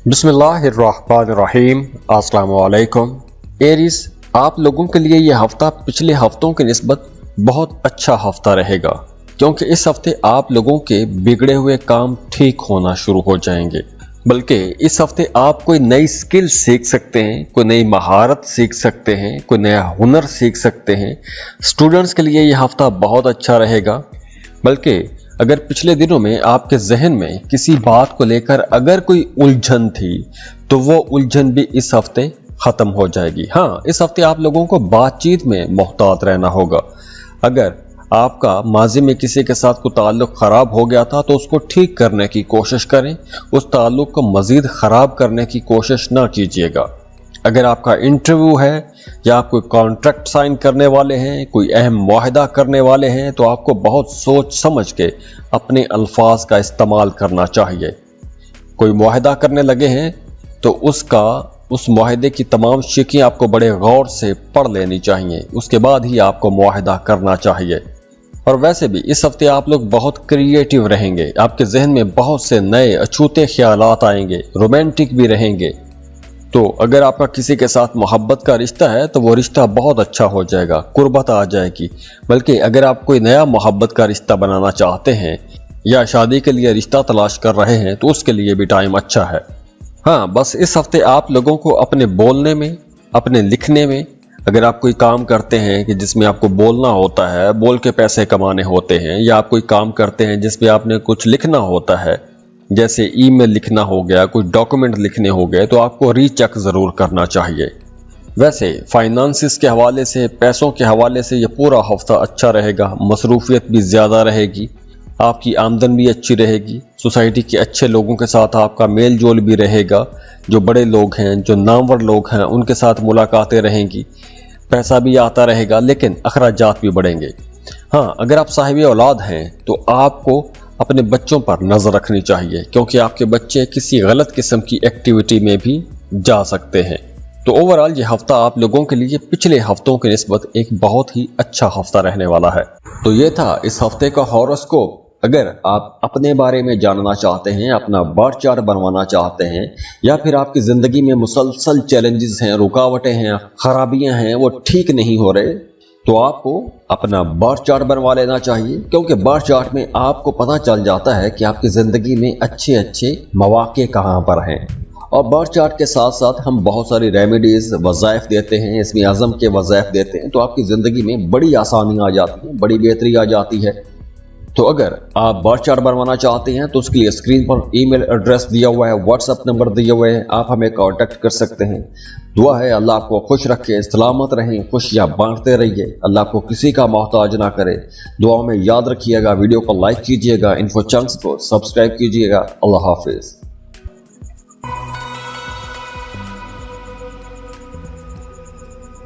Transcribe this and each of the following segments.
बिस्मिल्लाहिर्रहमानिर्रहीम। अस्सलाम वालेकुम। एरीज, आप लोगों के लिए यह हफ्ता पिछले हफ्तों की निस्बत बहुत अच्छा हफ्ता रहेगा, क्योंकि इस हफ्ते आप लोगों के बिगड़े हुए काम ठीक होना शुरू हो जाएंगे। बल्कि इस हफ्ते आप कोई नई स्किल सीख सकते हैं, कोई नई महारत सीख सकते हैं, कोई नया हुनर सीख सकते हैं। स्टूडेंट्स के लिए यह हफ्ता बहुत अच्छा रहेगा। बल्कि अगर पिछले दिनों में आपके जहन में किसी बात को लेकर अगर कोई उलझन थी, तो वो उलझन भी इस हफ्ते खत्म हो जाएगी। हाँ, इस हफ्ते आप लोगों को बातचीत में मोहतात रहना होगा। अगर आपका माजी में किसी के साथ कोई ताल्लुक खराब हो गया था, तो उसको ठीक करने की कोशिश करें, उस ताल्लुक को मजीद खराब करने की कोशिश ना कीजिएगा। अगर आपका इंटरव्यू है या आप कोई कॉन्ट्रैक्ट साइन करने वाले हैं, कोई अहम मुआहदा करने वाले हैं, तो आपको बहुत सोच समझ के अपने अल्फाज का इस्तेमाल करना चाहिए। कोई मुआहदा करने लगे हैं तो उस मुआहदे की तमाम शिकें आपको बड़े गौर से पढ़ लेनी चाहिए, उसके बाद ही आपको मुआहदा करना चाहिए। और वैसे भी इस हफ्ते आप लोग बहुत क्रिएटिव रहेंगे, आपके जहन में बहुत से नए अछूते ख्यालात आएंगे, रोमांटिक भी रहेंगे। तो अगर आपका किसी के साथ मोहब्बत का रिश्ता है, तो वो रिश्ता बहुत अच्छा हो जाएगा, कुर्बत आ जाएगी। बल्कि अगर आप कोई नया मोहब्बत का रिश्ता बनाना चाहते हैं या शादी के लिए रिश्ता तलाश कर रहे हैं, तो उसके लिए भी टाइम अच्छा है। हाँ, बस इस हफ्ते आप लोगों को अपने बोलने में, अपने लिखने में, अगर आप कोई काम करते हैं कि जिसमें आपको बोलना होता है, बोल के पैसे कमाने होते हैं, या आप कोई काम करते हैं जिसमें आपने कुछ लिखना होता है, जैसे ईमेल लिखना हो गया, कुछ डॉक्यूमेंट लिखने हो गए, तो आपको रीचेक ज़रूर करना चाहिए। वैसे फाइनेंसिस के हवाले से, पैसों के हवाले से ये पूरा हफ्ता अच्छा रहेगा। मसरूफियत भी ज़्यादा रहेगी, आपकी आमदन भी अच्छी रहेगी, सोसाइटी के अच्छे लोगों के साथ आपका मेल जोल भी रहेगा। जो बड़े लोग हैं, जो नामवर लोग हैं, उनके साथ मुलाकातें रहेंगी, पैसा भी आता रहेगा, लेकिन अखराजात भी बढ़ेंगे। हाँ, अगर आप साहिब औलाद हैं, तो आपको अपने बच्चों पर नज़र रखनी चाहिए, क्योंकि आपके बच्चे किसी गलत किस्म की एक्टिविटी में भी जा सकते हैं। तो ओवरऑल ये हफ्ता आप लोगों के लिए पिछले हफ्तों की निस्बत एक बहुत ही अच्छा हफ्ता रहने वाला है। तो ये था इस हफ्ते का हॉरोस्कोप। अगर आप अपने बारे में जानना चाहते हैं, अपना बर्थ चार्ट बनवाना चाहते हैं, या फिर आपकी ज़िंदगी में मुसलसल चैलेंजेस हैं, रुकावटें हैं, खराबियां हैं, वो ठीक नहीं हो रहे, तो आपको अपना बर्थ चार्ट बनवा लेना चाहिए। क्योंकि बर्थ चार्ट में आपको पता चल जाता है कि आपकी ज़िंदगी में अच्छे अच्छे मौके कहाँ पर हैं। और बर्थ चार्ट के साथ साथ हम बहुत सारी रेमेडीज़, वज़ाइफ देते हैं, इसमें आज़म के वज़ाइफ देते हैं, तो आपकी ज़िंदगी में बड़ी आसानी आ जाती है, बड़ी बेहतरी आ जाती है। तो अगर आप बर्थ चार्ट बनवाना चाहते हैं, तो उसके लिए स्क्रीन पर ईमेल एड्रेस दिया हुआ है, व्हाट्सएप नंबर दिए हुए हैं, आप हमें कांटेक्ट कर सकते हैं। दुआ है अल्लाह आपको खुश रखे, सलामत रहें, खुशियाँ बांटते रहिए, अल्लाह आपको किसी का मोहताज ना करे। दुआ में याद रखिएगा, वीडियो को लाइक कीजिएगा, इन्फो चंक्स को सब्सक्राइब कीजिएगा। अल्लाह हाफिज।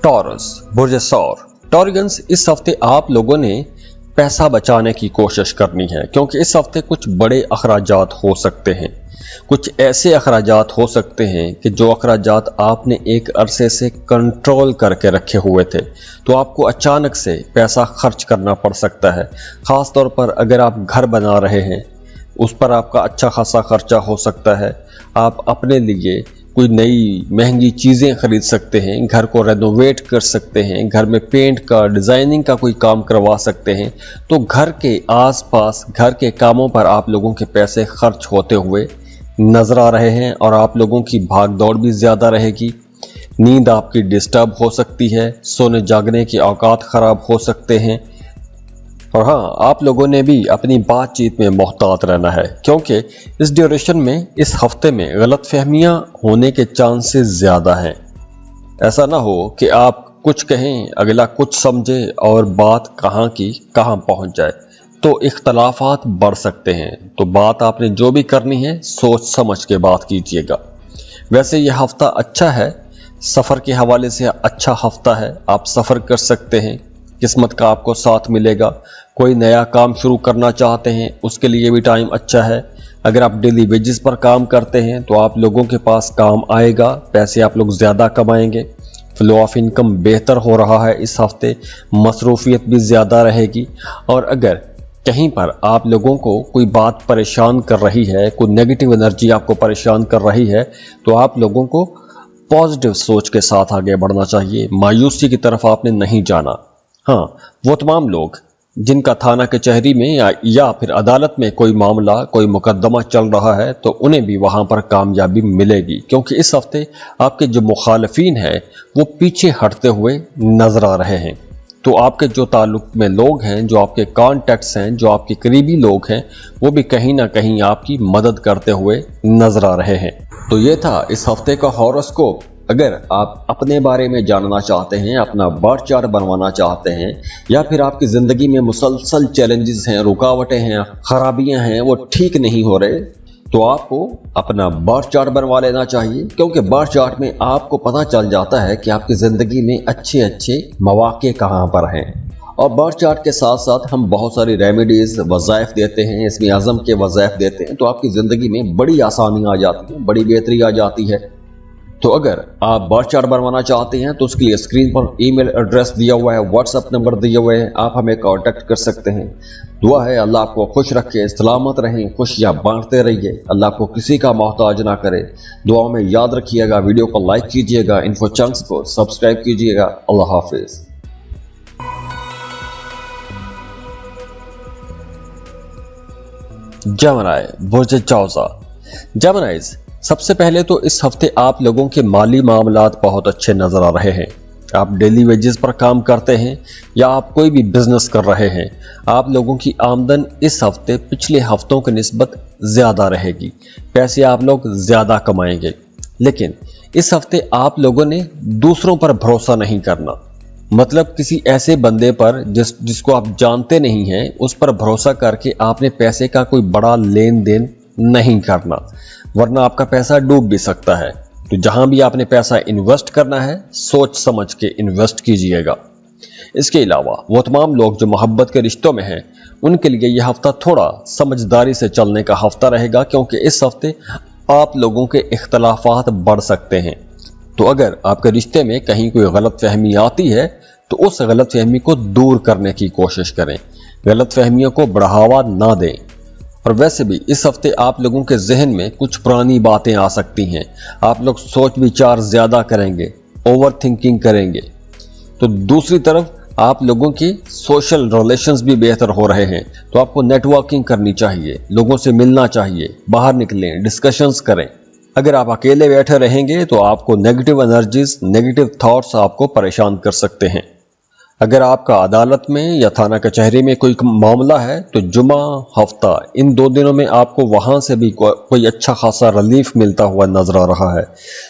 टॉरस, बुर्ज सौर। टॉरिगन्स, इस हफ्ते आप लोगों ने पैसा बचाने की कोशिश करनी है, क्योंकि इस हफ्ते कुछ बड़े अखराजात हो सकते हैं। कुछ ऐसे अखराजात हो सकते हैं कि जो अखराजात आपने एक अरसे से कंट्रोल करके रखे हुए थे, तो आपको अचानक से पैसा खर्च करना पड़ सकता है। ख़ास तौर पर अगर आप घर बना रहे हैं, उस पर आपका अच्छा खासा खर्चा हो सकता है। आप अपने लिए कोई नई महंगी चीज़ें खरीद सकते हैं, घर को रेनोवेट कर सकते हैं, घर में पेंट का, डिज़ाइनिंग का कोई काम करवा सकते हैं। तो घर के आसपास, घर के कामों पर आप लोगों के पैसे खर्च होते हुए नज़र आ रहे हैं, और आप लोगों की भाग दौड़ भी ज़्यादा रहेगी। नींद आपकी डिस्टर्ब हो सकती है, सोने जागने के औकात ख़राब हो सकते हैं। और हाँ, आप लोगों ने भी अपनी बातचीत में मोहतात रहना है, क्योंकि इस ड्यूरेशन में, इस हफ्ते में गलतफहमियां होने के चांसेस ज़्यादा हैं। ऐसा ना हो कि आप कुछ कहें, अगला कुछ समझे, और बात कहाँ की कहाँ पहुँच जाए, तो इख्तलाफात बढ़ सकते हैं। तो बात आपने जो भी करनी है, सोच समझ के बात कीजिएगा। वैसे यह हफ्ता अच्छा है, सफ़र के हवाले से अच्छा हफ्ता है, आप सफ़र कर सकते हैं, किस्मत का आपको साथ मिलेगा। कोई नया काम शुरू करना चाहते हैं, उसके लिए भी टाइम अच्छा है। अगर आप डेली वेजेस पर काम करते हैं, तो आप लोगों के पास काम आएगा, पैसे आप लोग ज़्यादा कमाएंगे, फ्लो ऑफ इनकम बेहतर हो रहा है इस हफ्ते, मसरूफियत भी ज़्यादा रहेगी। और अगर कहीं पर आप लोगों को कोई बात परेशान कर रही है, कोई नेगेटिव एनर्जी आपको परेशान कर रही है, तो आप लोगों को पॉजिटिव सोच के साथ आगे बढ़ना चाहिए। मायूसी की तरफ आपने नहीं जाना। हाँ, वो तमाम लोग जिनका थाना कचहरी में या फिर अदालत में कोई मामला, कोई मुकदमा चल रहा है, तो उन्हें भी वहां पर कामयाबी मिलेगी, क्योंकि इस हफ्ते आपके जो मुखालिफिन हैं वो पीछे हटते हुए नजर आ रहे हैं। तो आपके जो ताल्लुक में लोग हैं, जो आपके कॉन्टैक्ट्स हैं, जो आपके करीबी लोग हैं, वो भी कहीं ना कहीं आपकी मदद करते हुए नजर आ रहे हैं। तो ये था इस हफ्ते का हॉरोस्कोप। अगर आप अपने बारे में जानना चाहते हैं, अपना बर्थ चार्ट बनवाना चाहते हैं, या फिर आपकी ज़िंदगी में मुसलसल चैलेंजेस हैं, रुकावटें हैं, खराबियां हैं, वो ठीक नहीं हो रहे, तो आपको अपना बर्थ चार्ट बनवा लेना चाहिए, क्योंकि बर्थ चार्ट में आपको पता चल जाता है कि आपकी ज़िंदगी में अच्छे अच्छे मौके कहाँ पर हैं। और बर्थ चार्ट के साथ साथ हम बहुत सारी रेमेडीज़, वज़ाइफ देते हैं, इसमें आज़म के वज़ाइफ देते हैं, तो आपकी ज़िंदगी में बड़ी आसानी आ जाती है, बड़ी बेहतरी आ जाती है। तो अगर आप बर्थ चार्ट बनवाना चाहते हैं तो उसके लिए स्क्रीन पर ईमेल एड्रेस दिया हुआ है, व्हाट्सएप नंबर दिए हुए हैं, आप हमें कांटेक्ट कर सकते हैं। दुआ है अल्लाह आपको खुश रखे, सलामत रहें, खुशियाँ बांटते रहिए, अल्लाह आपको किसी का मोहताज ना करे। दुआ में याद रखिएगा, वीडियो को लाइक कीजिएगा, इन्फो चंक्स को सब्सक्राइब कीजिएगा। अल्लाह हाफिज़। जेमिनी, बुर्ज चौसा। जेमिनीज़, सबसे पहले तो इस हफ्ते आप लोगों के माली मामलात बहुत अच्छे नजर आ रहे हैं। आप डेली वेजेस पर काम करते हैं या आप कोई भी बिजनेस कर रहे हैं, आप लोगों की आमदन इस हफ्ते पिछले हफ्तों की निस्बत ज़्यादा रहेगी, पैसे आप लोग ज़्यादा कमाएंगे। लेकिन इस हफ्ते आप लोगों ने दूसरों पर भरोसा नहीं करना, मतलब किसी ऐसे बंदे पर जिसको आप जानते नहीं हैं, उस पर भरोसा करके आपने पैसे का कोई बड़ा लेन देन नहीं करना, वरना आपका पैसा डूब भी सकता है। तो जहां भी आपने पैसा इन्वेस्ट करना है, सोच समझ के इन्वेस्ट कीजिएगा। इसके अलावा वो तमाम लोग जो मोहब्बत के रिश्तों में हैं, उनके लिए यह हफ्ता थोड़ा समझदारी से चलने का हफ्ता रहेगा, क्योंकि इस हफ्ते आप लोगों के इख्तलाफात बढ़ सकते हैं। तो अगर आपके रिश्ते में कहीं कोई गलत फहमी आती है तो उस गलत फहमी को दूर करने की कोशिश करें, गलत फहमियों को बढ़ावा ना दें। और वैसे भी इस हफ्ते आप लोगों के जहन में कुछ पुरानी बातें आ सकती हैं, आप लोग सोच विचार ज़्यादा करेंगे, ओवर थिंकिंग करेंगे। तो दूसरी तरफ आप लोगों की सोशल रिलेशंस भी बेहतर हो रहे हैं, तो आपको नेटवर्किंग करनी चाहिए, लोगों से मिलना चाहिए, बाहर निकलें, डिस्कशंस करें। अगर आप अकेले बैठे रहेंगे तो आपको नेगेटिव एनर्जीज, नेगेटिव थॉट्स आपको परेशान कर सकते हैं। अगर आपका अदालत में या थाना कचहरी में कोई मामला है तो जुमा, हफ्ता, इन 2 दिनों में आपको वहां से भी कोई अच्छा खासा रिलीफ मिलता हुआ नजर आ रहा है।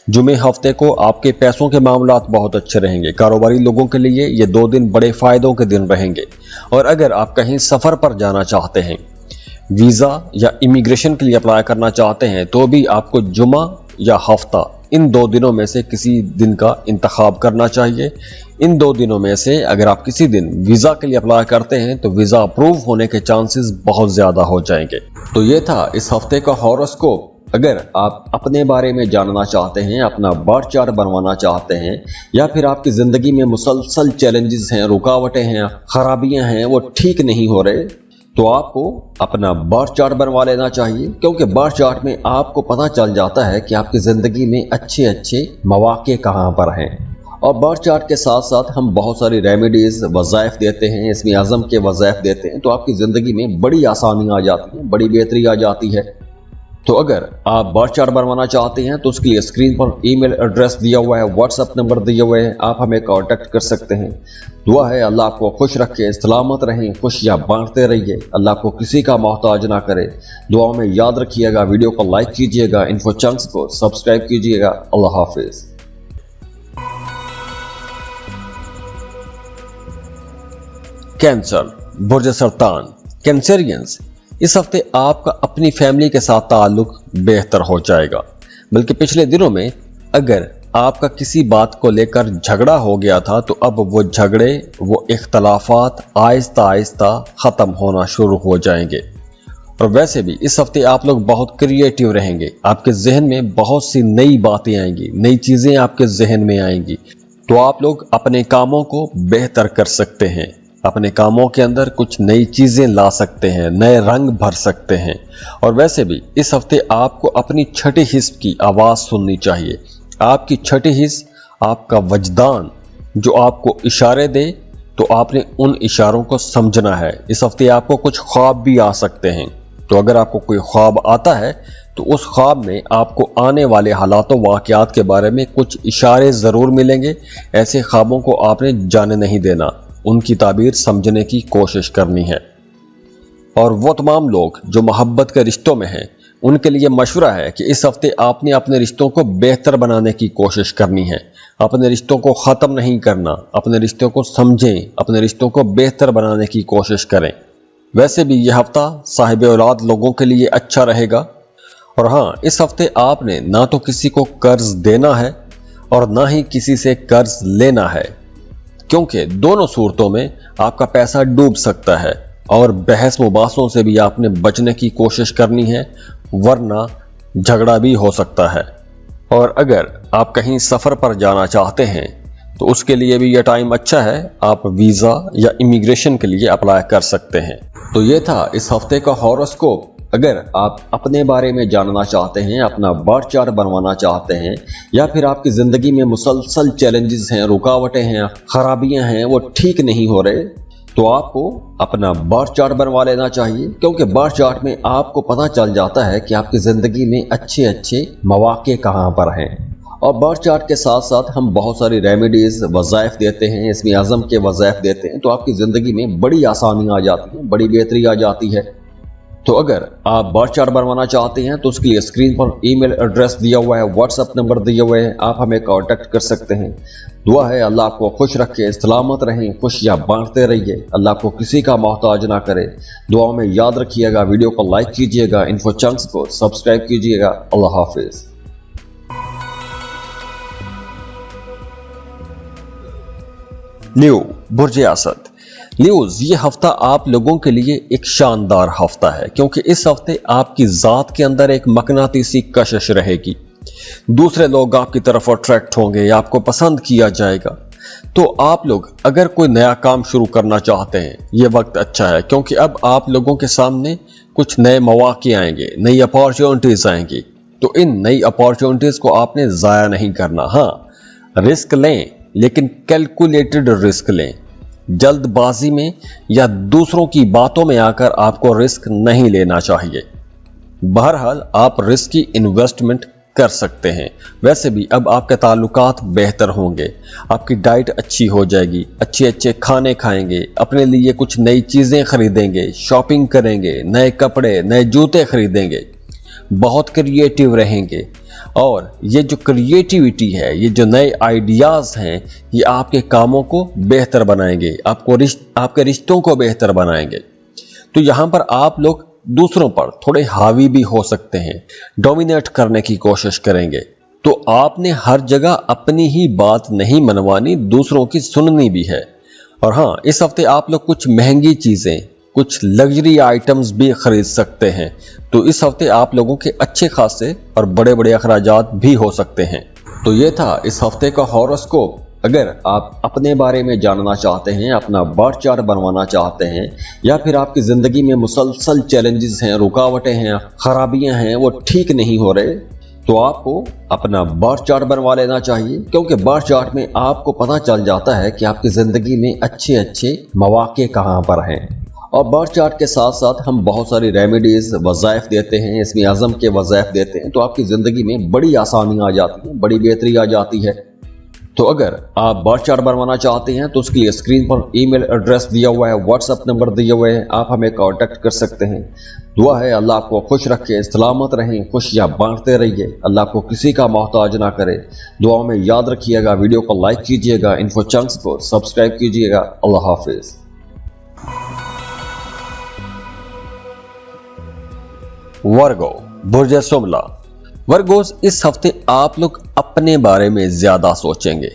जुमे हफ्ते को आपके पैसों के मामलात बहुत अच्छे रहेंगे। कारोबारी लोगों के लिए ये 2 दिन बड़े फायदों के दिन रहेंगे। और अगर आप कहीं सफर पर जाना चाहते हैं, वीजा या इमिग्रेशन के लिए अप्लाई करना चाहते हैं, तो भी आपको जुमा या हफ्ता, इन 2 दिनों में से किसी दिन का इंतखाब करना चाहिए। इन 2 दिनों में से अगर आप किसी दिन वीज़ा के लिए अप्लाई करते हैं तो वीज़ा अप्रूव होने के चांसेस बहुत ज़्यादा हो जाएंगे। तो ये था इस हफ्ते का हॉरोस्कोप। अगर आप अपने बारे में जानना चाहते हैं, अपना बर्थ चार्ट बनवाना चाहते हैं, या फिर आपकी ज़िंदगी में मुसलसल चैलेंजेस हैं, रुकावटें हैं, खराबियां हैं, वो ठीक नहीं हो रहे, तो आपको अपना बर्थ चार्ट बनवा लेना चाहिए, क्योंकि बर्थ चार्ट में आपको पता चल जाता है कि आपकी ज़िंदगी में अच्छे अच्छे मौके कहाँ पर हैं। और बर्थ चार्ट के साथ साथ हम बहुत सारी रेमेडीज़, वज़ाइफ देते हैं, इसमें आज़म के वज़ाइफ देते हैं, तो आपकी ज़िंदगी में बड़ी आसानी आ जाती है, बड़ी बेहतरी आ जाती है। तो अगर आप बर्थ चार्ट बनवाना चाहते हैं तो उसके लिए स्क्रीन पर ईमेल एड्रेस दिया हुआ है, व्हाट्सएप नंबर दिए हुए हैं, आप हमें कांटेक्ट कर सकते हैं। दुआ है अल्लाह आपको खुश रखे, सलामत रहें, खुशियाँ बांटते रहिए, अल्लाह आपको किसी का मोहताज ना करे। दुआ में याद रखिएगा, वीडियो को लाइक कीजिएगा, इन्फो चंक्स को सब्सक्राइब कीजिएगा। अल्लाह हाफिज़। कैंसर, बुर्ज सरतान। कैंसरियंस, इस हफ्ते आपका अपनी फैमिली के साथ ताल्लुक बेहतर हो जाएगा। बल्कि पिछले दिनों में अगर आपका किसी बात को लेकर झगड़ा हो गया था तो अब वो झगड़े, वो इख्तलाफात आहिस्ता आहिस्ता ख़त्म होना शुरू हो जाएंगे। और वैसे भी इस हफ्ते आप लोग बहुत क्रिएटिव रहेंगे, आपके जहन में बहुत सी नई बातें आएंगी, नई चीज़ें आपके जहन में आएंगी, तो आप लोग अपने कामों को बेहतर कर सकते हैं। अपने कामों के अंदर कुछ नई चीजें ला सकते हैं, नए रंग भर सकते हैं। और वैसे भी इस हफ्ते आपको अपनी छठी हिस्स की आवाज सुननी चाहिए। आपकी छठी हिस्स, आपका वजदान जो आपको इशारे दे तो आपने उन इशारों को समझना है। इस हफ्ते आपको कुछ ख्वाब भी आ सकते हैं, तो अगर आपको कोई ख्वाब आता है तो उस ख्वाब में आपको आने वाले हालातों वाक़यात के बारे में कुछ इशारे ज़रूर मिलेंगे। ऐसे ख्वाबों को आपने जाने नहीं देना, उनकी ताबीर समझने की कोशिश करनी है। और वो तमाम लोग जो मोहब्बत के रिश्तों में हैं, उनके लिए मशवरा है कि इस हफ्ते आपने अपने रिश्तों को बेहतर बनाने की कोशिश करनी है। अपने रिश्तों को ख़त्म नहीं करना, अपने रिश्तों को समझें, अपने रिश्तों को बेहतर बनाने की कोशिश करें। वैसे भी यह हफ्ता साहिब औलाद लोगों के लिए अच्छा रहेगा। और हाँ, इस हफ्ते आपने ना तो किसी को कर्ज देना है और ना ही किसी से कर्ज लेना है, क्योंकि दोनों सूरतों में आपका पैसा डूब सकता है। और बहस मुबासों से भी आपने बचने की कोशिश करनी है, वरना झगड़ा भी हो सकता है। और अगर आप कहीं सफ़र पर जाना चाहते हैं तो उसके लिए भी यह टाइम अच्छा है, आप वीज़ा या इमिग्रेशन के लिए अप्लाई कर सकते हैं। तो ये था इस हफ्ते का हॉरोस्कोप। अगर आप अपने बारे में जानना चाहते हैं, अपना बर्थ चार्ट बनवाना चाहते हैं, या फिर आपकी ज़िंदगी में मुसलसल चैलेंजेस हैं, रुकावटें हैं, खराबियां हैं, वो ठीक नहीं हो रहे, तो आपको अपना बर्थ चार्ट बनवा लेना चाहिए। क्योंकि बर्थ चार्ट में आपको पता चल जाता है कि आपकी ज़िंदगी में अच्छे अच्छे मौके कहाँ पर हैं। और बर्थ चार्ट के साथ साथ हम बहुत सारी रेमेडीज़, वज़ाइफ देते हैं, इसमें आज़म के वज़ाइफ देते हैं, तो आपकी ज़िंदगी में बड़ी आसानी आ जाती है, बड़ी बेहतरी आ जाती है। तो अगर आप बर्थ चार्ट बनवाना चाहते हैं तो उसके लिए स्क्रीन पर ईमेल एड्रेस दिया हुआ है, व्हाट्सएप नंबर दिए हुए हैं, आप हमें कांटेक्ट कर सकते हैं। दुआ है अल्लाह आपको खुश रखे, सलामत रहें, खुशियाँ बांटते रहिए, अल्लाह आपको किसी का मोहताज ना करे। दुआओं में याद रखिएगा, वीडियो को लाइक कीजिएगा, इन्फो चंक्स को सब्सक्राइब कीजिएगा। अल्लाह हाफिज। लियो बुर्ज असद। लियोज, ये हफ्ता आप लोगों के लिए एक शानदार हफ्ता है, क्योंकि इस हफ्ते आपकी ज़ात के अंदर एक मकनातीसी कशिश रहेगी। दूसरे लोग आपकी तरफ अट्रैक्ट होंगे, आपको पसंद किया जाएगा। तो आप लोग अगर कोई नया काम शुरू करना चाहते हैं, ये वक्त अच्छा है, क्योंकि अब आप लोगों के सामने कुछ नए मौके आएंगे, नई अपॉर्चुनिटीज़ आएंगी। तो इन नई अपॉर्चुनिटीज़ को आपने ज़ाया नहीं करना। हाँ, रिस्क लें, लेकिन कैलकुलेटेड रिस्क लें। जल्दबाजी में या दूसरों की बातों में आकर आपको रिस्क नहीं लेना चाहिए। बहरहाल आप रिस्क की इन्वेस्टमेंट कर सकते हैं। वैसे भी अब आपके ताल्लुकात बेहतर होंगे, आपकी डाइट अच्छी हो जाएगी, अच्छे अच्छे खाने खाएंगे, अपने लिए कुछ नई चीज़ें खरीदेंगे, शॉपिंग करेंगे, नए कपड़े, नए जूते खरीदेंगे, बहुत क्रिएटिव रहेंगे। और ये जो क्रिएटिविटी है, ये जो नए आइडियाज़ हैं, ये आपके कामों को बेहतर बनाएंगे, आपके रिश्तों को बेहतर बनाएंगे। तो यहाँ पर आप लोग दूसरों पर थोड़े हावी भी हो सकते हैं, डोमिनेट करने की कोशिश करेंगे। तो आपने हर जगह अपनी ही बात नहीं मनवानी, दूसरों की सुननी भी है। और हाँ, इस हफ्ते आप लोग कुछ महंगी चीज़ें, कुछ लग्जरी आइटम्स भी खरीद सकते हैं। तो इस हफ्ते आप लोगों के अच्छे खासे और बड़े बड़े अखराजात भी हो सकते हैं। तो ये था इस हफ्ते का हॉरोस्कोप। अगर आप अपने बारे में जानना चाहते हैं, अपना बर्थ चार्ट बनवाना चाहते हैं, या फिर आपकी ज़िंदगी में मुसलसल चैलेंजेस हैं, रुकावटें हैं, खराबियां हैं, वो ठीक नहीं हो रहे, तो आपको अपना बर्थ चार्ट बनवा लेना चाहिए। क्योंकि बर्थ चार्ट में आपको पता चल जाता है कि आपकी ज़िंदगी में अच्छे अच्छे मौके कहाँ पर हैं। और बर्थ चार्ट के साथ साथ हम बहुत सारी रेमेडीज़, वज़ाइफ देते हैं, इसमें आज़म के वज़ाइफ देते हैं, तो आपकी ज़िंदगी में बड़ी आसानी आ जाती है, बड़ी बेहतरी आ जाती है। तो अगर आप बर्थ चार्ट बनवाना चाहते हैं तो उसके लिए स्क्रीन पर ईमेल एड्रेस दिया हुआ है, व्हाट्सएप नंबर दिए हुए हैं, आप हमें कांटेक्ट कर सकते हैं। दुआ है अल्लाह आपको खुश रखे, सलामत रहें, खुशियाँ बांटते रहिए, अल्लाह आपको किसी का मोहताज ना करे। दुआओं में याद रखिएगा, वीडियो को लाइक कीजिएगा, इन्फो चंक्स को सब्सक्राइब कीजिएगा। अल्लाह हाफिज। वर्गो बुर्ज सुमला। वर्गोस, इस हफ्ते आप लोग अपने बारे में ज्यादा सोचेंगे,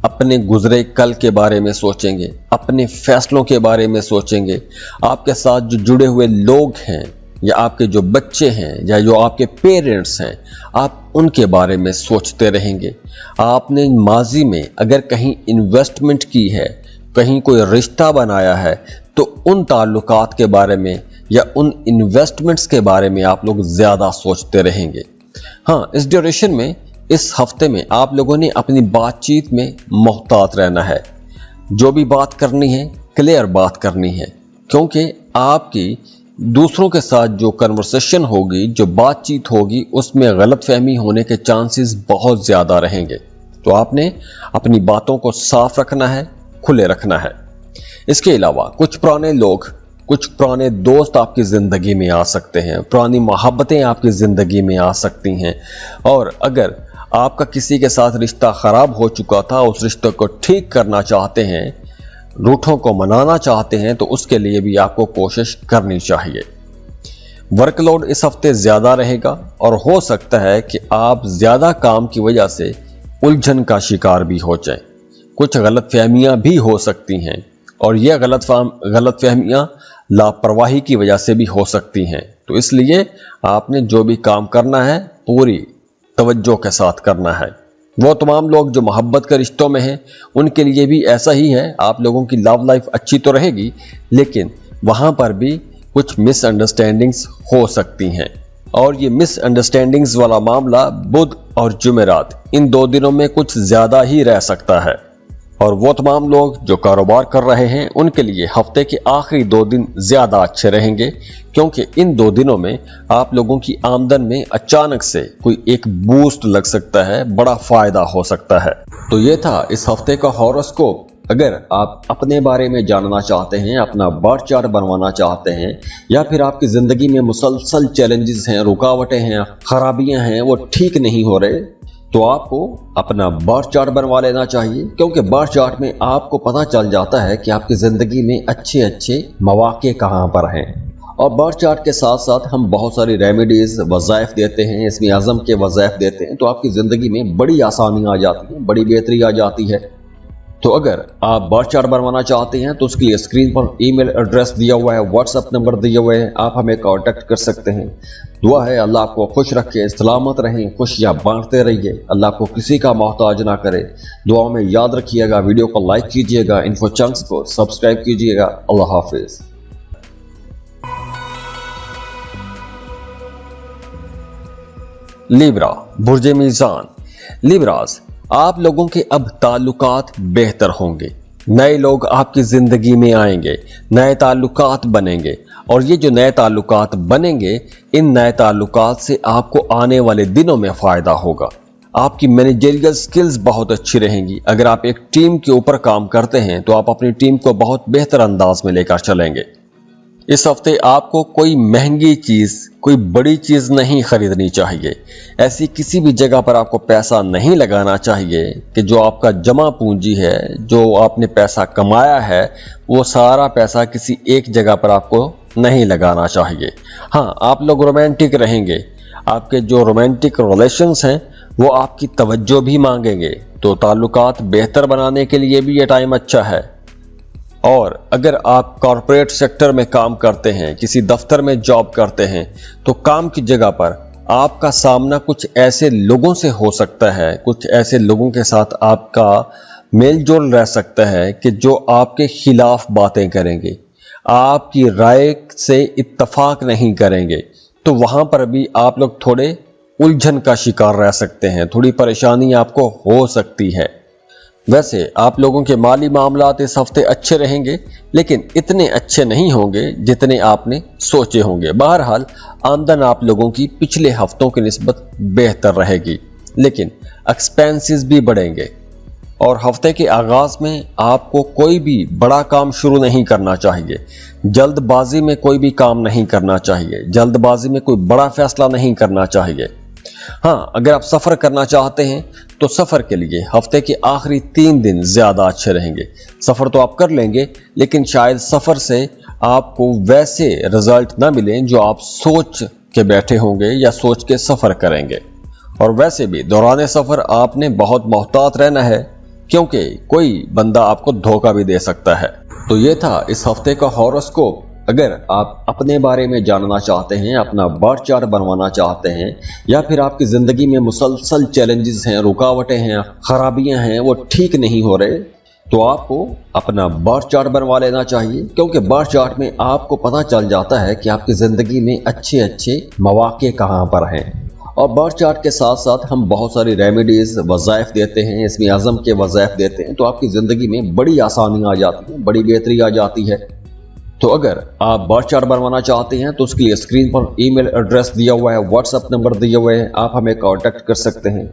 अपने गुजरे कल के बारे में सोचेंगे, अपने फैसलों के बारे में सोचेंगे। आपके साथ जो जुड़े हुए लोग हैं, या आपके जो बच्चे हैं, या जो आपके पेरेंट्स हैं, आप उनके बारे में सोचते रहेंगे। आपने माजी में अगर कहीं इन्वेस्टमेंट की है, कहीं कोई रिश्ता बनाया है तो उन ताल्लुकात के बारे में या उन इन्वेस्टमेंट्स के बारे में आप लोग ज़्यादा सोचते रहेंगे। हाँ, इस ड्यूरेशन में, इस हफ्ते में आप लोगों ने अपनी बातचीत में मोहतात रहना है। जो भी बात करनी है क्लियर बात करनी है, क्योंकि आपकी दूसरों के साथ जो कन्वर्सेशन होगी, जो बातचीत होगी, उसमें गलतफहमी होने के चांसेस बहुत ज़्यादा रहेंगे। तो आपने अपनी बातों को साफ रखना है, खुले रखना है। इसके अलावा कुछ पुराने लोग, कुछ पुराने दोस्त आपकी ज़िंदगी में आ सकते हैं, पुरानी मोहब्बतें आपकी ज़िंदगी में आ सकती हैं। और अगर आपका किसी के साथ रिश्ता ख़राब हो चुका था, उस रिश्ते को ठीक करना चाहते हैं, रूठों को मनाना चाहते हैं, तो उसके लिए भी आपको कोशिश करनी चाहिए। वर्कलोड इस हफ्ते ज़्यादा रहेगा और हो सकता है कि आप ज़्यादा काम की वजह से उलझन का शिकार भी हो जाएं। कुछ गलतफहमियां भी हो सकती हैं और यह गलतफहमियां लापरवाही की वजह से भी हो सकती हैं। तो इसलिए आपने जो भी काम करना है पूरी तवज्जो के साथ करना है। वो तमाम लोग जो मोहब्बत के रिश्तों में हैं, उनके लिए भी ऐसा ही है। आप लोगों की लव लाइफ अच्छी तो रहेगी, लेकिन वहाँ पर भी कुछ मिसअंडरस्टैंडिंग्स हो सकती हैं। और ये मिसअंडरस्टैंडिंग्स वाला मामला बुध और जुमेरात, इन 2 दिनों में कुछ ज़्यादा ही रह सकता है। और वो तमाम लोग जो कारोबार कर रहे हैं, उनके लिए हफ्ते के आखिरी 2 दिन ज़्यादा अच्छे रहेंगे, क्योंकि इन 2 दिनों में आप लोगों की आमदन में अचानक से कोई एक बूस्ट लग सकता है, बड़ा फ़ायदा हो सकता है। तो ये था इस हफ्ते का हॉरोस्कोप। अगर आप अपने बारे में जानना चाहते हैं, अपना बर्थ चार्ट बनवाना चाहते हैं, या फिर आपकी ज़िंदगी में मुसलसल चैलेंजेस हैं, रुकावटें हैं, खराबियां हैं, वो ठीक नहीं हो रहे, तो आपको अपना बर्थ चार्ट बनवा लेना चाहिए। क्योंकि बर्थ चार्ट में आपको पता चल जाता है कि आपकी ज़िंदगी में अच्छे अच्छे मौके कहाँ पर हैं। और बर्थ चार्ट के साथ साथ हम बहुत सारी रेमेडीज़, वज़ाइफ देते हैं, इसमें आज़म के वज़ाइफ देते हैं। तो आपकी ज़िंदगी में बड़ी आसानी आ जाती है, बड़ी बेहतरी आ जाती है। तो अगर आप बर्थ चार्ट बनवाना चाहते हैं तो उसके लिए स्क्रीन पर ईमेल एड्रेस दिया हुआ है, व्हाट्सएप नंबर दिए हुए हैं, आप हमें कांटेक्ट कर सकते हैं। दुआ है अल्लाह आपको खुश रखे, सलामत रहें, खुशियाँ बांटते रहिए, अल्लाह को किसी का मोहताज ना करे। दुआ में याद रखिएगा, वीडियो को लाइक कीजिएगा, इन्फो चंक्स को सब्सक्राइब कीजिएगा। अल्लाह हाफिज़। लिब्रा, बुर्जे मीज़ान। लिब्रास, आप लोगों के अब ताल्लुकात बेहतर होंगे, नए लोग आपकी ज़िंदगी में आएंगे, नए ताल्लुकात बनेंगे। और ये जो नए ताल्लुकात बनेंगे, इन नए ताल्लुकात से आपको आने वाले दिनों में फ़ायदा होगा। आपकी मैनेजरियल स्किल्स बहुत अच्छी रहेंगी। अगर आप एक टीम के ऊपर काम करते हैं तो आप अपनी टीम को बहुत बेहतर अंदाज में लेकर चलेंगे। इस हफ्ते आपको कोई महंगी चीज़, कोई बड़ी चीज़ नहीं खरीदनी चाहिए। ऐसी किसी भी जगह पर आपको पैसा नहीं लगाना चाहिए कि जो आपका जमा पूंजी है, जो आपने पैसा कमाया है, वो सारा पैसा किसी एक जगह पर आपको नहीं लगाना चाहिए। हाँ, आप लोग रोमांटिक रहेंगे, आपके जो रोमांटिक रिलेशंस हैं वो आपकी तवज्जो भी मांगेंगे। तो ताल्लुकात बेहतर बनाने के लिए भी ये टाइम अच्छा है। और अगर आप कॉरपोरेट सेक्टर में काम करते हैं, किसी दफ्तर में जॉब करते हैं, तो काम की जगह पर आपका सामना कुछ ऐसे लोगों से हो सकता है, कुछ ऐसे लोगों के साथ आपका मेल जोल रह सकता है कि जो आपके खिलाफ बातें करेंगे, आपकी राय से इत्तफाक नहीं करेंगे। तो वहाँ पर भी आप लोग थोड़े उलझन का शिकार रह सकते हैं, थोड़ी परेशानी आपको हो सकती है। वैसे आप लोगों के माली मामलात इस हफ्ते अच्छे रहेंगे, लेकिन इतने अच्छे नहीं होंगे जितने आपने सोचे होंगे। बहरहाल आमदन आप लोगों की पिछले हफ्तों की निस्बत बेहतर रहेगी, लेकिन एक्सपेंसेस भी बढ़ेंगे। और हफ्ते के आगाज़ में आपको कोई भी बड़ा काम शुरू नहीं करना चाहिए। जल्दबाजी में कोई भी काम नहीं करना चाहिए, जल्दबाजी में कोई बड़ा फैसला नहीं करना चाहिए। हाँ, अगर आप सफ़र करना चाहते हैं तो सफ़र के लिए हफ्ते के आखिरी 3 दिन ज़्यादा अच्छे रहेंगे। सफ़र तो आप कर लेंगे, लेकिन शायद सफ़र से आपको वैसे रिज़ल्ट ना मिलें जो आप सोच के बैठे होंगे या सोच के सफ़र करेंगे। और वैसे भी दौरान सफ़र आपने बहुत मोहतात रहना है, क्योंकि कोई बंदा आपको धोखा भी दे सकता है। तो ये था इस हफ्ते का हॉरोस्कोप। अगर आप अपने बारे में जानना चाहते हैं, अपना बर्थ चार्ट बनवाना चाहते हैं, या फिर आपकी ज़िंदगी में मुसलसल चैलेंजेस हैं, रुकावटें हैं, खराबियां हैं, वो ठीक नहीं हो रहे, तो आपको अपना बर्थ चार्ट बनवा लेना चाहिए, क्योंकि बर्थ चार्ट में आपको पता चल जाता है कि आपकी ज़िंदगी में अच्छे अच्छे मौके कहाँ पर हैं। और बर्थ चार्ट के साथ साथ हम बहुत सारी रेमेडीज़ वज़ाइफ देते हैं, इसमें आज़म के वज़ाइफ देते हैं, तो आपकी ज़िंदगी में बड़ी आसानी आ जाती है, बड़ी बेहतरी आ जाती है। तो अगर आप बर्थ चार्ट बनवाना चाहते हैं तो उसके लिए स्क्रीन पर ईमेल एड्रेस दिया हुआ है, व्हाट्सएप नंबर दिए हुए हैं, आप हमें कांटेक्ट कर सकते हैं।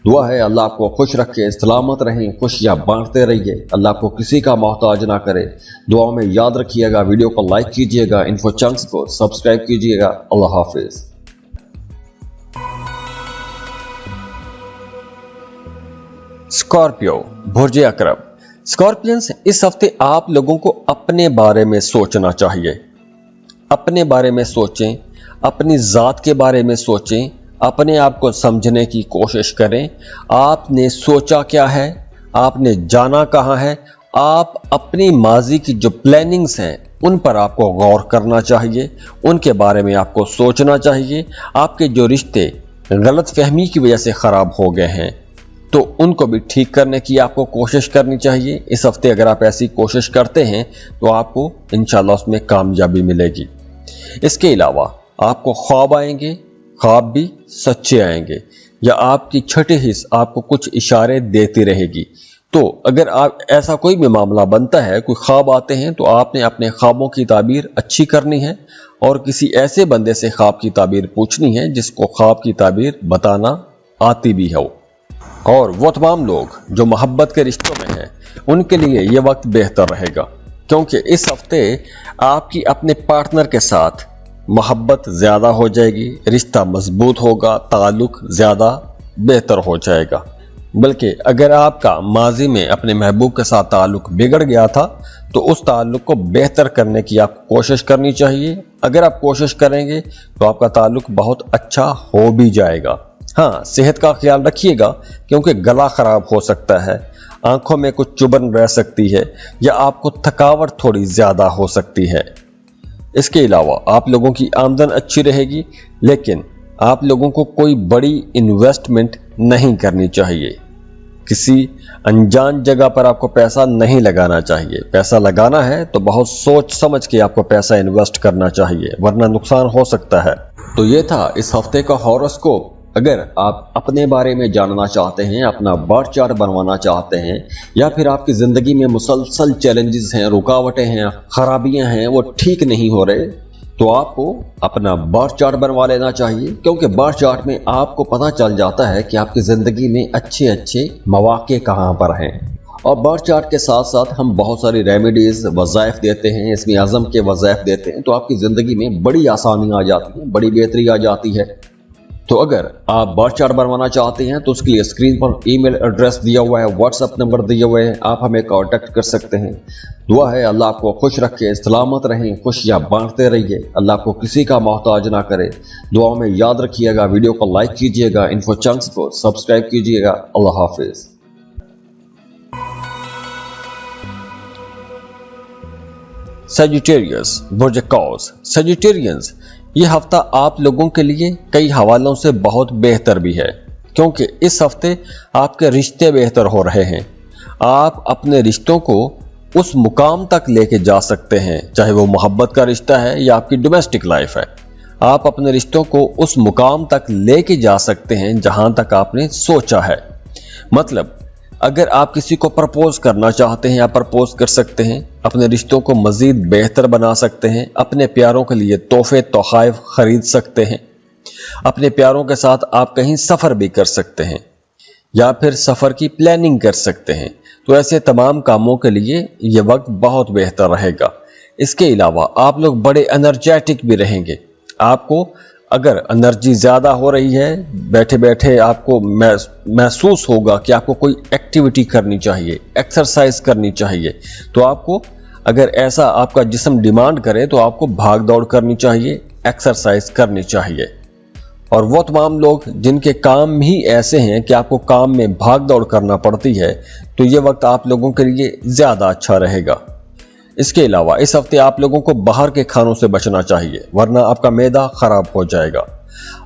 दुआ है अल्लाह आपको खुश रखे, सलामत रहें, खुशियाँ बांटते रहिए, अल्लाह आपको किसी का मोहताज ना करे। दुआ में याद रखिएगा, वीडियो को लाइक कीजिएगा, इन्फो चंक्स को सब्सक्राइब कीजिएगा। अल्लाह हाफिज़। स्कॉर्पियो, बुर्ज अकरब। स्कॉर्पियंस, इस हफ्ते आप लोगों को अपने बारे में सोचना चाहिए। अपने बारे में सोचें, अपनी ज़ात के बारे में सोचें, अपने आप को समझने की कोशिश करें। आपने सोचा क्या है, आपने जाना कहाँ है, आप अपनी माजी की जो प्लानिंग्स हैं उन पर आपको गौर करना चाहिए, उनके बारे में आपको सोचना चाहिए। आपके जो रिश्ते गलत फहमी की वजह से ख़राब हो गए हैं तो उनको भी ठीक करने की आपको कोशिश करनी चाहिए। इस हफ्ते अगर आप ऐसी कोशिश करते हैं तो आपको इंशाल्लाह उसमें कामयाबी मिलेगी। इसके अलावा आपको ख्वाब आएंगे, ख्वाब भी सच्चे आएंगे, या आपकी छठी हिस्स आपको कुछ इशारे देती रहेगी। तो अगर आप ऐसा कोई भी मामला बनता है, कोई ख्वाब आते हैं, तो आपने अपने ख्वाबों की ताबीर अच्छी करनी है और किसी ऐसे बंदे से ख्वाब की ताबीर पूछनी है जिसको ख्वाब की ताबीर बताना आती भी हो। और वो तमाम लोग जो मोहब्बत के रिश्तों में हैं उनके लिए ये वक्त बेहतर रहेगा, क्योंकि इस हफ्ते आपकी अपने पार्टनर के साथ मोहब्बत ज़्यादा हो जाएगी, रिश्ता मजबूत होगा, ताल्लुक ज़्यादा बेहतर हो जाएगा। बल्कि अगर आपका माजी में अपने महबूब के साथ ताल्लुक बिगड़ गया था तो उस ताल्लुक को बेहतर करने की आपको कोशिश करनी चाहिए। अगर आप कोशिश करेंगे तो आपका ताल्लुक बहुत अच्छा हो भी जाएगा। हाँ, सेहत का ख्याल रखिएगा, क्योंकि गला खराब हो सकता है, आंखों में कुछ चुभन रह सकती है, या आपको थकावट थोड़ी ज़्यादा हो सकती है। इसके अलावा आप लोगों की आमदन अच्छी रहेगी, लेकिन आप लोगों को कोई बड़ी इन्वेस्टमेंट नहीं करनी चाहिए। किसी अनजान जगह पर आपको पैसा नहीं लगाना चाहिए। पैसा लगाना है तो बहुत सोच समझ के आपको पैसा इन्वेस्ट करना चाहिए, वरना नुकसान हो सकता है। तो ये था इस हफ्ते का हॉरोस्कोप। अगर आप अपने बारे में जानना चाहते हैं, अपना बर्थ चार्ट बनवाना चाहते हैं, या फिर आपकी ज़िंदगी में मुसलसल चैलेंजेस हैं, रुकावटें हैं, खराबियां हैं, वो ठीक नहीं हो रहे, तो आपको अपना बर्थ चार्ट बनवा लेना चाहिए, क्योंकि बर्थ चार्ट में आपको पता चल जाता है कि आपकी ज़िंदगी में अच्छे अच्छे मौके कहाँ पर हैं। और बर्थ चार्ट के साथ साथ हम बहुत सारी रेमेडीज़ वज़ाइफ देते हैं, इसमें आज़म के वज़ाइफ देते हैं, तो आपकी ज़िंदगी में बड़ी आसानी आ जाती है, बड़ी बेहतरी आ जाती है। तो अगर आप बर्थ चार्ट बनवाना चाहते हैं तो उसके लिए स्क्रीन पर ईमेल एड्रेस दिया हुआ है, व्हाट्सएप नंबर दिए हुए हैं, आप हमें कांटेक्ट कर सकते हैं। दुआ है अल्लाह आपको खुश रखे, सलामत रहें, खुशियाँ बांटते रहिए, अल्लाह आपको किसी का मोहताज ना करे। दुआ में याद रखिएगा, वीडियो को लाइक कीजिएगा, इन्फो चंक्स को सब्सक्राइब कीजिएगा। अल्लाह हाफिज़। सजिटेरियस, बुर्ज कौस। सजिटेरियंस, ये हफ्ता आप लोगों के लिए कई हवालों से बहुत बेहतर भी है, क्योंकि इस हफ्ते आपके रिश्ते बेहतर हो रहे हैं। आप अपने रिश्तों को उस मुकाम तक लेके जा सकते हैं, चाहे वो मोहब्बत का रिश्ता है या आपकी डोमेस्टिक लाइफ है। आप अपने रिश्तों को उस मुकाम तक लेके जा सकते हैं जहां तक आपने सोचा है। मतलब अगर आप किसी को प्रपोज करना चाहते हैं, आप प्रपोज कर सकते हैं, अपने रिश्तों को मज़ीद बेहतर बना सकते हैं, अपने प्यारों के लिए तोहफे तोहफ़ खरीद सकते हैं, अपने प्यारों के साथ आप कहीं सफ़र भी कर सकते हैं, या फिर सफ़र की प्लानिंग कर सकते हैं। तो ऐसे तमाम कामों के लिए ये वक्त बहुत बेहतर रहेगा। इसके अलावा आप लोग बड़े एनर्जेटिक भी रहेंगे। आपको अगर एनर्जी ज़्यादा हो रही है, बैठे बैठे आपको महसूस होगा कि आपको कोई एक्टिविटी करनी चाहिए, एक्सरसाइज करनी चाहिए, तो आपको अगर ऐसा आपका जिस्म डिमांड करे तो आपको भाग दौड़ करनी चाहिए, एक्सरसाइज करनी चाहिए। और वो तमाम लोग जिनके काम ही ऐसे हैं कि आपको काम में भाग दौड़ करना पड़ती है, तो ये वक्त आप लोगों के लिए ज़्यादा अच्छा रहेगा। इसके अलावा इस हफ्ते आप लोगों को बाहर के खानों से बचना चाहिए, वरना आपका मैदा खराब हो जाएगा।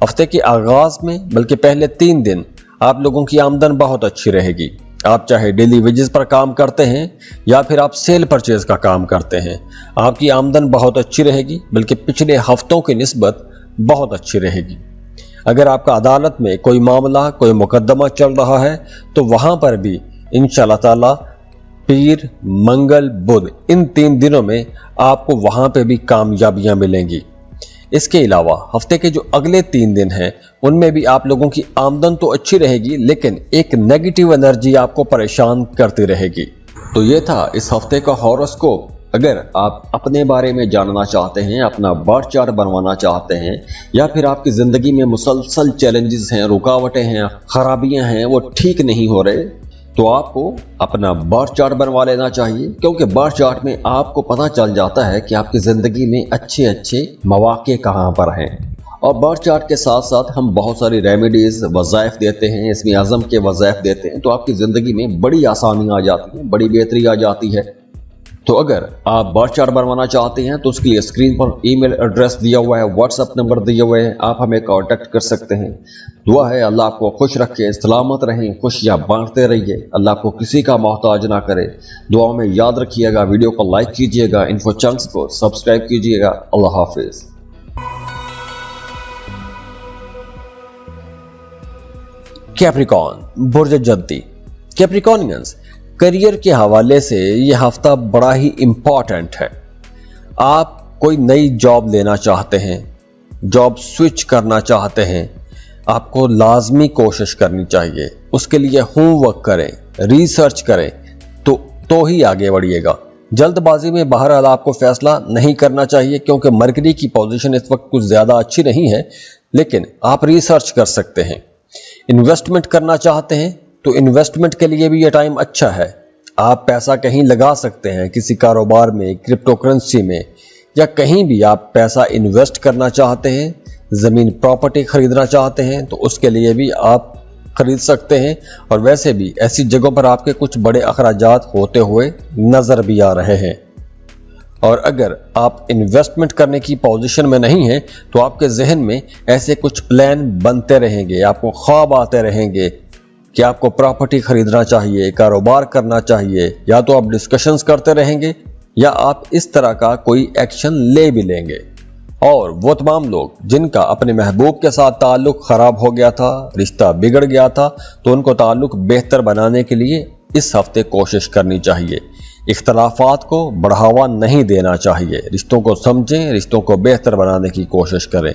हफ्ते के आगाज में बल्कि पहले 3 दिन आप लोगों की आमदन बहुत अच्छी रहेगी। آپ چاہے ڈیلی ویجز پر کام کرتے ہیں یا پھر آپ سیل پرچیز کا کام کرتے ہیں، آپ کی آمدن بہت اچھی رہے گی، بلکہ پچھلے ہفتوں کی نسبت بہت اچھی رہے گی۔ اگر آپ کا عدالت میں کوئی معاملہ، کوئی مقدمہ چل رہا ہے تو وہاں پر بھی انشاءاللہ تعالی پیر، منگل، بدھ ان 3 دنوں میں آپ کو وہاں پہ بھی کامیابیاں ملیں گی۔ اس کے علاوہ ہفتے کے جو اگلے 3 دن ہیں ان میں بھی آپ لوگوں کی آمدن تو اچھی رہے گی، لیکن ایک نیگیٹو انرجی آپ کو پریشان کرتی رہے گی۔ تو یہ تھا اس ہفتے کا ہاروسکوپ۔ اگر آپ اپنے بارے میں جاننا چاہتے ہیں، اپنا برتھ چارٹ بنوانا چاہتے ہیں، یا پھر آپ کی زندگی میں مسلسل چیلنجز ہیں، رکاوٹیں ہیں، خرابیاں ہیں، وہ ٹھیک نہیں ہو رہے، تو آپ کو اپنا برتھ چارٹ بنوا لینا چاہیے، کیونکہ برتھ چارٹ میں آپ کو پتہ چل جاتا ہے کہ آپ کی زندگی میں اچھے مواقع کہاں پر ہیں۔ اور برتھ چارٹ کے ساتھ ساتھ ہم بہت ساری ریمیڈیز، وظائف دیتے ہیں، اسم اعظم کے وظائف دیتے ہیں، تو آپ کی زندگی میں بڑی آسانی آ جاتی ہے، بڑی بہتری آ جاتی ہے۔ تو اگر آپ برتھ چارٹ بنوانا چاہتے ہیں تو اس کے لیے اسکرین پر ای میل ایڈریس دیا ہوا ہے، واٹس ایپ نمبر دیے ہوئے ہیں، آپ ہمیں کانٹیکٹ کر سکتے ہیں۔ دعا ہے اللہ آپ کو خوش رکھے، سلامت رہیں، خوشیاں بانٹتے رہیے، اللہ آپ کو کسی کا محتاج نہ کرے۔ دعاؤں میں یاد رکھیے گا، ویڈیو کو لائک کیجیے گا، انفو چنکس کو سبسکرائب کیجیے گا۔ اللہ حافظ۔ کیپریکون، برج جدی۔ کیپریکونینز، کریئر کے حوالے سے یہ ہفتہ بڑا ہی امپورٹنٹ ہے۔ آپ کوئی نئی جاب لینا چاہتے ہیں، جاب سوئچ کرنا چاہتے ہیں، آپ کو لازمی کوشش کرنی چاہیے، اس کے لیے ہوم ورک کریں، ریسرچ کریں تو ہی آگے بڑھیے گا۔ جلد بازی میں بہرحال آپ کو فیصلہ نہیں کرنا چاہیے، کیونکہ مرکری کی پوزیشن اس وقت کچھ زیادہ اچھی نہیں ہے، لیکن آپ ریسرچ کر سکتے ہیں۔ انویسٹمنٹ کرنا چاہتے ہیں تو انویسٹمنٹ کے لیے بھی یہ ٹائم اچھا ہے۔ آپ پیسہ کہیں لگا سکتے ہیں، کسی کاروبار میں، کرپٹو کرنسی میں، یا کہیں بھی آپ پیسہ انویسٹ کرنا چاہتے ہیں، زمین پراپرٹی خریدنا چاہتے ہیں تو اس کے لیے بھی آپ خرید سکتے ہیں۔ اور ویسے بھی ایسی جگہوں پر آپ کے کچھ بڑے اخراجات ہوتے ہوئے نظر بھی آ رہے ہیں۔ اور اگر آپ انویسٹمنٹ کرنے کی پوزیشن میں نہیں ہیں تو آپ کے ذہن میں ایسے کچھ پلان بنتے رہیں گے، آپ کو خواب آتے رہیں گے کہ آپ کو پراپرٹی خریدنا چاہیے، کاروبار کرنا چاہیے، یا تو آپ ڈسکشنز کرتے رہیں گے یا آپ اس طرح کا کوئی ایکشن لے بھی لیں گے۔ اور وہ تمام لوگ جن کا اپنے محبوب کے ساتھ تعلق خراب ہو گیا تھا، رشتہ بگڑ گیا تھا، تو ان کو تعلق بہتر بنانے کے لیے اس ہفتے کوشش کرنی چاہیے۔ اختلافات کو بڑھاوا نہیں دینا چاہیے، رشتوں کو سمجھیں، رشتوں کو بہتر بنانے کی کوشش کریں،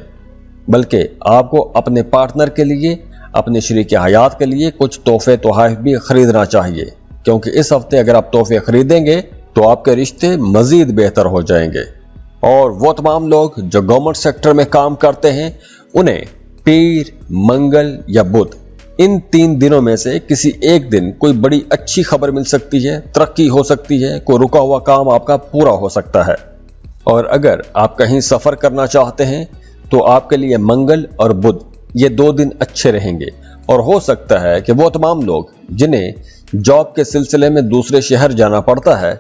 بلکہ آپ کو اپنے پارٹنر کے لیے، اپنے شریک حیات کے لیے کچھ تحفے تحائف بھی خریدنا چاہیے، کیونکہ اس ہفتے اگر آپ تحفے خریدیں گے تو آپ کے رشتے مزید بہتر ہو جائیں گے۔ اور وہ تمام لوگ جو گورنمنٹ سیکٹر میں کام کرتے ہیں انہیں پیر، منگل یا بدھ ان 3 دنوں میں سے کسی ایک دن کوئی بڑی اچھی خبر مل سکتی ہے، ترقی ہو سکتی ہے، کوئی رکا ہوا کام آپ کا پورا ہو سکتا ہے۔ اور اگر آپ کہیں سفر کرنا چاہتے ہیں تو آپ کے لیے منگل اور بدھ یہ 2 دن اچھے رہیں گے۔ اور ہو سکتا ہے کہ وہ تمام لوگ جنہیں جاب کے سلسلے میں دوسرے شہر جانا پڑتا ہے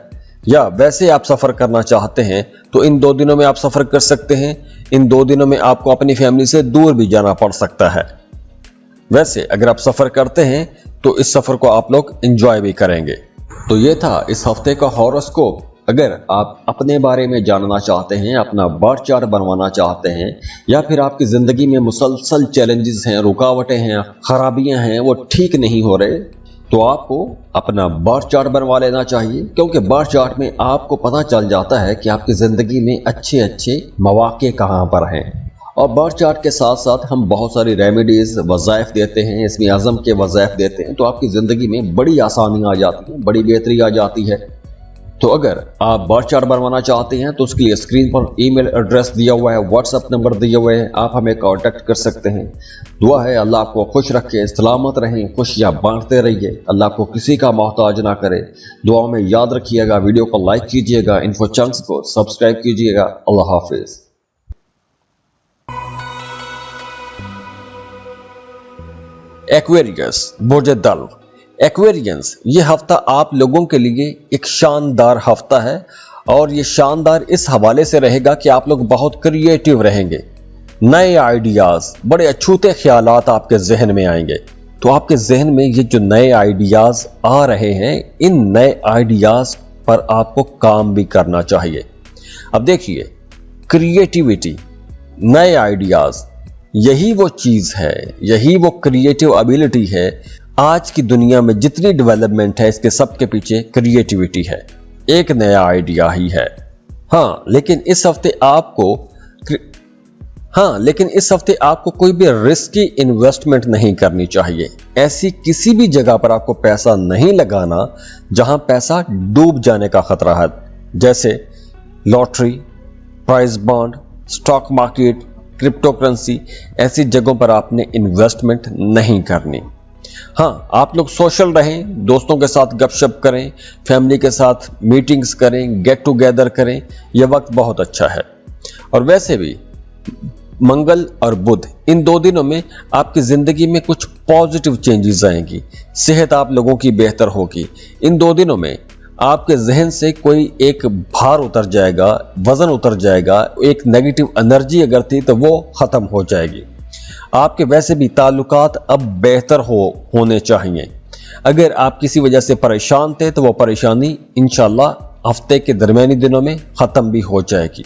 یا ویسے آپ سفر کرنا چاہتے ہیں تو ان 2 دنوں میں آپ سفر کر سکتے ہیں۔ ان 2 دنوں میں آپ کو اپنی فیملی سے دور بھی جانا پڑ سکتا ہے۔ ویسے اگر آپ سفر کرتے ہیں تو اس سفر کو آپ لوگ انجوائے بھی کریں گے۔ تو یہ تھا اس ہفتے کا ہاروسکوپ۔ اگر آپ اپنے بارے میں جاننا چاہتے ہیں، اپنا برتھ چارٹ بنوانا چاہتے ہیں، یا پھر آپ کی زندگی میں مسلسل چیلنجز ہیں، رکاوٹیں ہیں، خرابیاں ہیں، وہ ٹھیک نہیں ہو رہے، تو آپ کو اپنا برتھ چارٹ بنوا لینا چاہیے، کیونکہ برتھ چارٹ میں آپ کو پتہ چل جاتا ہے کہ آپ کی زندگی میں اچھے مواقع کہاں پر ہیں۔ اور برتھ چارٹ کے ساتھ ساتھ ہم بہت ساری ریمیڈیز، وظائف دیتے ہیں، اسم اعظم کے وظائف دیتے ہیں، تو آپ کی زندگی میں بڑی آسانی آ جاتی ہے، بڑی بہتری آ جاتی ہے۔ تو اگر آپ برتھ چارٹ بنوانا چاہتے ہیں تو اس کے لیے اسکرین پر ای میل ایڈریس دیا ہوا ہے، واٹس ایپ نمبر دیے ہوئے ہیں، آپ ہمیں کانٹیکٹ کر سکتے ہیں۔ دعا ہے اللہ آپ کو خوش رکھے، سلامت رہیں، خوشیاں بانٹتے رہیے، اللہ آپ کو کسی کا محتاج نہ کرے۔ دعاؤں میں یاد رکھیے گا، ویڈیو کو لائک کیجیے گا، انفو چنکس کو سبسکرائب کیجیے گا۔ اللہ حافظ۔ ایکویریس، برج دلو۔ ایکویرینز، یہ ہفتہ آپ لوگوں کے لیے ایک شاندار ہفتہ ہے، اور یہ شاندار اس حوالے سے رہے گا کہ آپ لوگ بہت کریٹیو رہیں گے، نئے آئیڈیاز، بڑے اچھوتے خیالات آپ کے ذہن میں آئیں گے۔ تو آپ کے ذہن میں یہ جو نئے آئیڈیاز آ رہے ہیں، ان نئے آئیڈیاز پر آپ کو کام بھی کرنا چاہیے۔ اب دیکھیے، کریٹیوٹی، نئے آئیڈیاز، یہی وہ چیز ہے، یہی وہ کریٹیو ابیلٹی ہے۔ آج کی دنیا میں جتنی ڈیولپمنٹ ہے، اس کے سب کے پیچھے کریٹیوٹی ہے، ایک نیا آئیڈیا ہی ہے۔ لیکن اس ہفتے آپ کو کوئی بھی رسکی انویسٹمنٹ نہیں کرنی چاہیے۔ ایسی کسی بھی جگہ پر آپ کو پیسہ نہیں لگانا جہاں پیسہ ڈوب جانے کا خطرہ ہے، جیسے lottery, prize bond, stock market, crypto currency. ایسی جگہوں پر آپ نے انویسٹمنٹ نہیں کرنی۔ آپ لوگ سوشل رہیں، دوستوں کے ساتھ گپ شپ کریں، فیملی کے ساتھ میٹنگز کریں، گیٹ ٹوگیدر کریں، یہ وقت بہت اچھا ہے۔ اور ویسے بھی منگل اور بدھ، ان 2 دنوں میں آپ کی زندگی میں کچھ پازیٹیو چینجز آئیں گی، صحت آپ لوگوں کی بہتر ہوگی۔ ان 2 دنوں میں آپ کے ذہن سے کوئی ایک بھار اتر جائے گا، وزن اتر جائے گا، ایک نیگیٹو انرجی اگر تھی تو وہ ختم ہو جائے گی۔ آپ کے ویسے بھی تعلقات اب بہتر ہونے چاہیے۔ اگر آپ کسی وجہ سے پریشان تھے تو وہ پریشانی انشاءاللہ ہفتے کے درمیانی دنوں میں ختم بھی ہو جائے گی۔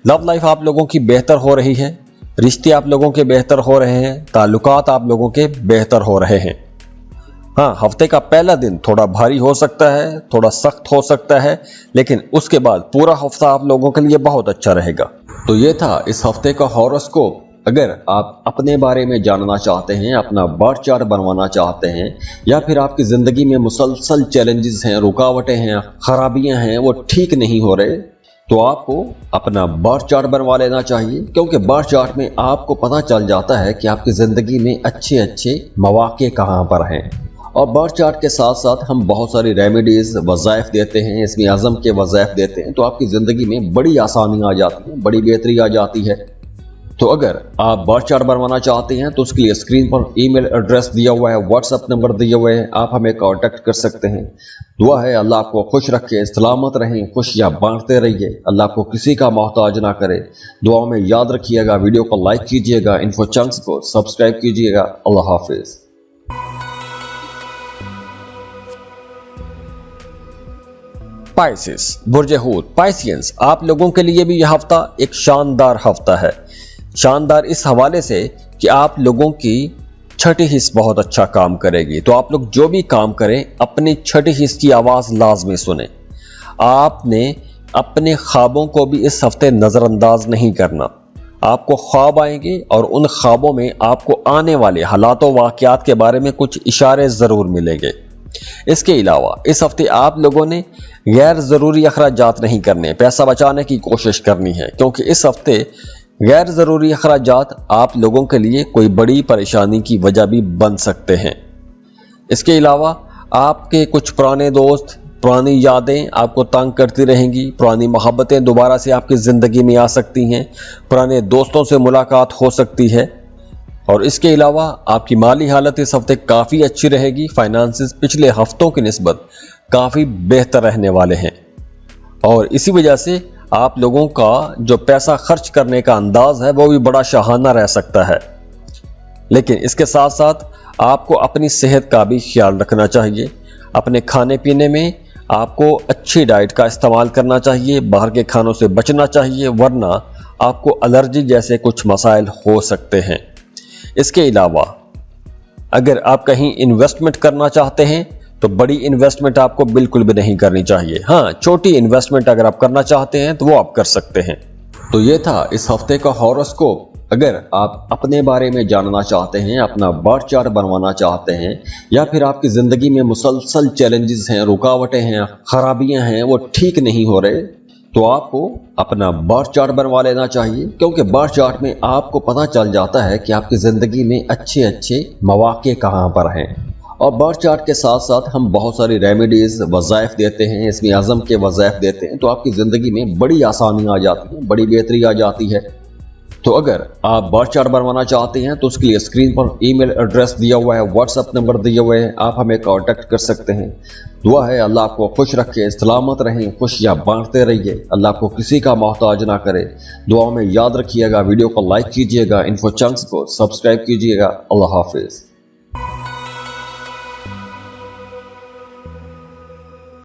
لو لائف آپ لوگوں کی بہتر ہو رہی ہے، رشتے آپ لوگوں کے بہتر ہو رہے ہیں، تعلقات آپ لوگوں کے بہتر ہو رہے ہیں۔ ہفتے کا پہلا دن تھوڑا بھاری ہو سکتا ہے، تھوڑا سخت ہو سکتا ہے، لیکن اس کے بعد پورا ہفتہ آپ لوگوں کے لیے بہت اچھا رہے گا۔ تو یہ تھا اس ہفتے کا ہاروسکوپ۔ اگر آپ اپنے بارے میں جاننا چاہتے ہیں، اپنا برتھ چارٹ بنوانا چاہتے ہیں، یا پھر آپ کی زندگی میں مسلسل چیلنجز ہیں، رکاوٹیں ہیں، خرابیاں ہیں، وہ ٹھیک نہیں ہو رہے، تو آپ کو اپنا برتھ چارٹ بنوا لینا چاہیے، کیونکہ برتھ چارٹ میں آپ کو پتہ چل جاتا ہے کہ آپ کی زندگی میں اچھے مواقع کہاں پر ہیں۔ اور برتھ چارٹ کے ساتھ ساتھ ہم بہت ساری ریمیڈیز، وظائف دیتے ہیں، اسم اعظم کے وظائف دیتے ہیں، تو آپ کی زندگی میں بڑی آسانی آ جاتی ہے، بڑی بہتری آ جاتی ہے۔ تو اگر آپ برتھ چارٹ بنوانا چاہتے ہیں تو اس کے لیے اسکرین پر ای میل ایڈریس دیا ہوا ہے، واٹس ایپ نمبر دیے ہوئے ہیں، آپ ہمیں کانٹیکٹ کر سکتے ہیں۔ دعا ہے اللہ آپ کو خوش رکھے، سلامت رہیں، خوشیاں بانٹتے رہیے، اللہ آپ کو کسی کا محتاج نہ کرے۔ دعاؤں میں یاد رکھیے گا، ویڈیو کو لائک کیجیے گا، انفو چنکس کو سبسکرائب کیجیے گا۔ اللہ حافظ۔ پائسس، برج حوت، پائسینس، آپ لوگوں کے لیے بھی یہ ہفتہ ایک شاندار ہفتہ ہے۔ شاندار اس حوالے سے کہ آپ لوگوں کی چھٹی حص بہت اچھا کام کرے گی، تو آپ لوگ جو بھی کام کریں اپنی چھٹی حص کی آواز لازمی سنیں۔ آپ نے اپنے خوابوں کو بھی اس ہفتے نظر انداز نہیں کرنا۔ آپ کو خواب آئیں گے اور ان خوابوں میں آپ کو آنے والے حالات و واقعات کے بارے میں کچھ اشارے ضرور ملیں گے۔ اس کے علاوہ اس ہفتے آپ لوگوں نے غیر ضروری اخراجات نہیں کرنے، پیسہ بچانے کی کوشش کرنی ہے، کیونکہ اس ہفتے غیر ضروری اخراجات آپ لوگوں کے لیے کوئی بڑی پریشانی کی وجہ بھی بن سکتے ہیں۔ اس کے علاوہ آپ کے کچھ پرانے دوست، پرانی یادیں آپ کو تنگ کرتی رہیں گی، پرانی محبتیں دوبارہ سے آپ کی زندگی میں آ سکتی ہیں، پرانے دوستوں سے ملاقات ہو سکتی ہے۔ اور اس کے علاوہ آپ کی مالی حالت اس ہفتے کافی اچھی رہے گی، فائنانسز پچھلے ہفتوں کی نسبت کافی بہتر رہنے والے ہیں، اور اسی وجہ سے آپ لوگوں کا جو پیسہ خرچ کرنے کا انداز ہے وہ بھی بڑا شاہانہ رہ سکتا ہے۔ لیکن اس کے ساتھ ساتھ آپ کو اپنی صحت کا بھی خیال رکھنا چاہیے۔ اپنے کھانے پینے میں آپ کو اچھی ڈائٹ کا استعمال کرنا چاہیے، باہر کے کھانوں سے بچنا چاہیے، ورنہ آپ کو الرجی جیسے کچھ مسائل ہو سکتے ہیں۔ اس کے علاوہ اگر آپ کہیں انویسٹمنٹ کرنا چاہتے ہیں تو بڑی انویسٹمنٹ آپ کو بالکل بھی نہیں کرنی چاہیے۔ چھوٹی انویسٹمنٹ اگر آپ کرنا چاہتے ہیں تو وہ آپ کر سکتے ہیں۔ تو یہ تھا اس ہفتے کا ہاروسکوپ۔ اگر آپ اپنے بارے میں جاننا چاہتے ہیں، اپنا برتھ چارٹ بنوانا چاہتے ہیں، یا پھر آپ کی زندگی میں مسلسل چیلنجز ہیں، رکاوٹیں ہیں، خرابیاں ہیں، وہ ٹھیک نہیں ہو رہے، تو آپ کو اپنا برتھ چارٹ بنوا لینا چاہیے، کیونکہ برتھ چارٹ میں آپ کو پتہ چل جاتا ہے کہ آپ کی زندگی میں اچھے مواقع کہاں پر ہیں۔ اور برتھ چارٹ کے ساتھ ساتھ ہم بہت ساری ریمیڈیز، وظائف دیتے ہیں، اسم اعظم کے وظائف دیتے ہیں، تو آپ کی زندگی میں بڑی آسانی آ جاتی ہے، بڑی بہتری آ جاتی ہے۔ تو اگر آپ برتھ چارٹ بنوانا چاہتے ہیں تو اس کے لیے اسکرین پر ای میل ایڈریس دیا ہوا ہے، واٹس ایپ نمبر دیے ہوئے ہیں، آپ ہمیں کانٹیکٹ کر سکتے ہیں۔ دعا ہے اللہ آپ کو خوش رکھے، سلامت رہیں، خوشیاں بانٹتے رہیے، اللہ آپ کو کسی کا محتاج نہ کرے۔ دعاؤں میں یاد رکھیے گا، ویڈیو کو لائک کیجیے گا، انفو چنکس کو سبسکرائب کیجیے گا۔ اللہ حافظ۔